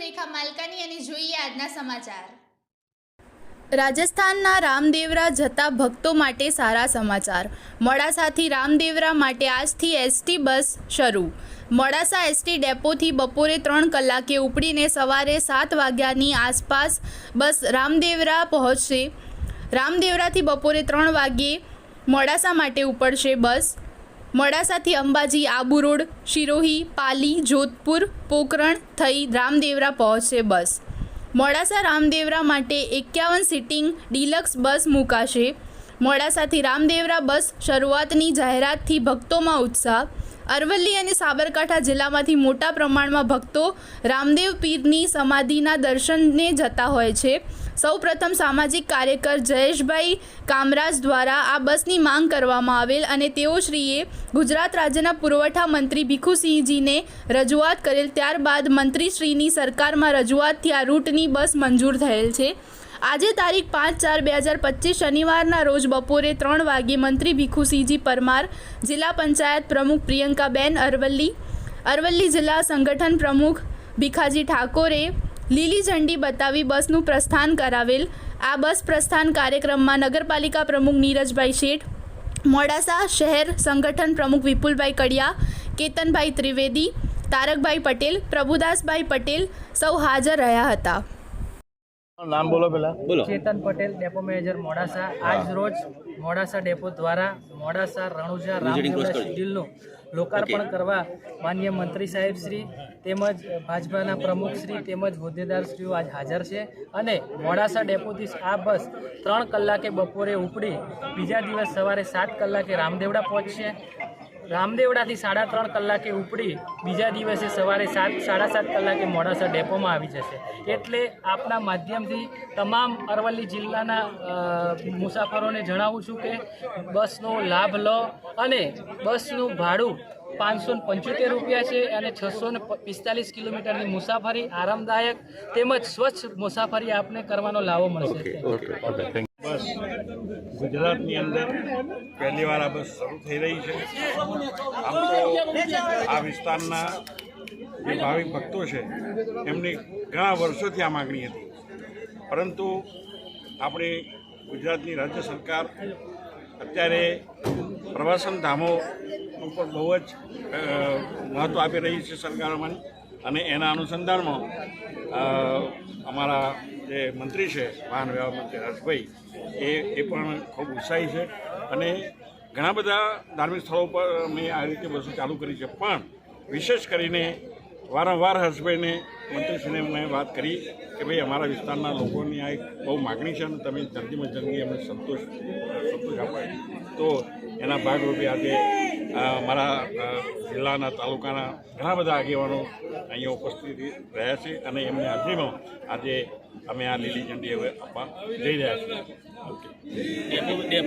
સુરેખા માલકાની અને જોઈએ આજના સમાચાર। રાજસ્થાનના રામદેવરા જતા ભક્તો માટે સારા સમાચાર। મોડાસાથી રામદેવરા માટે આજથી એસટી બસ શરૂ। મોડાસા એસટી ડેપોથી બપોરે 3 કલાકે ઉપડીને સવારે 7 વાગ્યાની આસપાસ બસ રામદેવરા પહોંચશે। રામદેવરાથી બપોરે 3 વાગ્યે મોડાસા માટે ઉપડશે બસ। મોડાસાથી અંબાજી, આબુ રોડ, શિરોહી, પાલી, જોધપુર, પોકરણ થઈ રામદેવરા પહોંચશે બસ। મોડાસા રામદેવરા માટે 51 સીટિંગ ડિલક્સ બસ મુકાશે। મોડાસાથી રામદેવરા બસ શરૂઆતની જાહેરાતથી ભક્તોમાં ઉત્સાહ। અરવલ્લી અને સાબરકાંઠા જિલ્લામાંથી મોટા પ્રમાણમાં ભક્તો રામદેવ પીરની સમાધિના દર્શનને જતા હોય છે। સૌપ્રથમ સામાજિક કાર્યકર જયેશભાઈ કામરાજ દ્વારા આ બસની માંગ કરવામાં આવેલ અને તેઓશ્રીએ ગુજરાત રાજ્યના પુરવઠા મંત્રી ભીખુસિંહજીને રજૂઆત કરેલ। ત્યારબાદ મંત્રીશ્રીની સરકારમાં રજૂઆતથી આ રૂટની બસ મંજૂર થયેલ છે। આજે તારીખ 5/4/2025 શનિવારના રોજ બપોરે 3 વાગ્યે મંત્રી ભીખુસિંહજી પરમાર, જિલ્લા પંચાયત પ્રમુખ પ્રિયંકાબેન અરવલ્લી જિલ્લા સંગઠન પ્રમુખ ભીખાજી ઠાકોરે લીલી ઝંડી બતાવી બસનું પ્રસ્થાન કરાવેલ। આ બસ પ્રસ્થાન કાર્યક્રમમાં નગરપાલિકા પ્રમુખ નીરજભાઈ શેઠ, મોડાસા શહેર સંગઠન પ્રમુખ વિપુલભાઈ કડિયા, કેતનભાઈ ત્રિવેદી, તારકભાઈ પટેલ, પ્રભુદાસભાઈ પટેલ સૌ હાજર રહ્યા હતા। नाम बोलो पहला। बोलो। चेतन पटेल, डेपो मैनेजर मोडासा। आज रोज मोडासा डेपो द्वारा मोडासा रણુજા રામદેવરા શેડ્યુલનું લોકાર્પણ કરવા માનનીય મંત્રી સાહેબ શ્રી તેમજ ભાજપાના પ્રમુખ શ્રી તેમજ હોદ્દેદારશ્રીઓ આજ હાજર છે અને મોડાસા ડેપોથી આ બસ 3 કલાકે બપોરે ઉપડી બીજા દિવસ સવારે 7 કલાકે રામદેવડા પહોંચશે। રામદેવડાથી 3.5 કલાકે ઉપડી બીજા દિવસે સવારે 7-7:30 કલાકે મોડાસા ડેપોમાં આવી જશે। એટલે આપના માધ્યમથી તમામ અરવલ્લી જિલ્લાના મુસાફરોને જણાવું છું કે બસનો લાભ લો અને બસનું ભાડું 575 રૂપિયા છે અને 645 કિલોમીટરની મુસાફરી આરામદાયક તેમજ સ્વચ્છ મુસાફરી આપને કરવાનો લાવો મળશે। બસ ગુજરાતની અંદર પહેલી વાર આ બસ શરૂ થઈ રહી છે। આમ તો આ વિસ્તારના જે ભાવિક ભક્તો છે એમની ઘણા વર્ષોથી આ માગણી હતી, પરંતુ આપણી ગુજરાતની રાજ્ય સરકાર અત્યારે પ્રવાસન ધામો ઉપર બહુ જ મહત્ત્વ આપી રહી છે સરકારોમાં, અને એના અનુસંધાનમાં અમારા જે મંત્રી છે વાહન વ્યવહાર મંત્રી રાજભાઈ એ પણ ખૂબ ઉત્સાહી છે અને ઘણા બધા ધાર્મિક સ્થળો પર મેં આ રીતે બસો ચાલુ કરી છે। પણ વિશેષ કરીને વારંવાર હર્ષભાઈને મંત્રીશ્રીને મેં વાત કરી કે ભાઈ અમારા વિસ્તારના લોકોની આ એક બહુ માગણી છે અને તમે જલ્દીમાં જલ્દી એમને સંતોષ અપાય, તો એના ભાગરૂપે આજે મારા જિલ્લાના તાલુકાના ઘણા બધા આગેવાનો અહીંયા ઉપસ્થિત રહ્યા છે અને એમની હાજરીમાં આજે અમે આ લીલી ઝંડી હવે આપવા જઈ રહ્યા છીએ।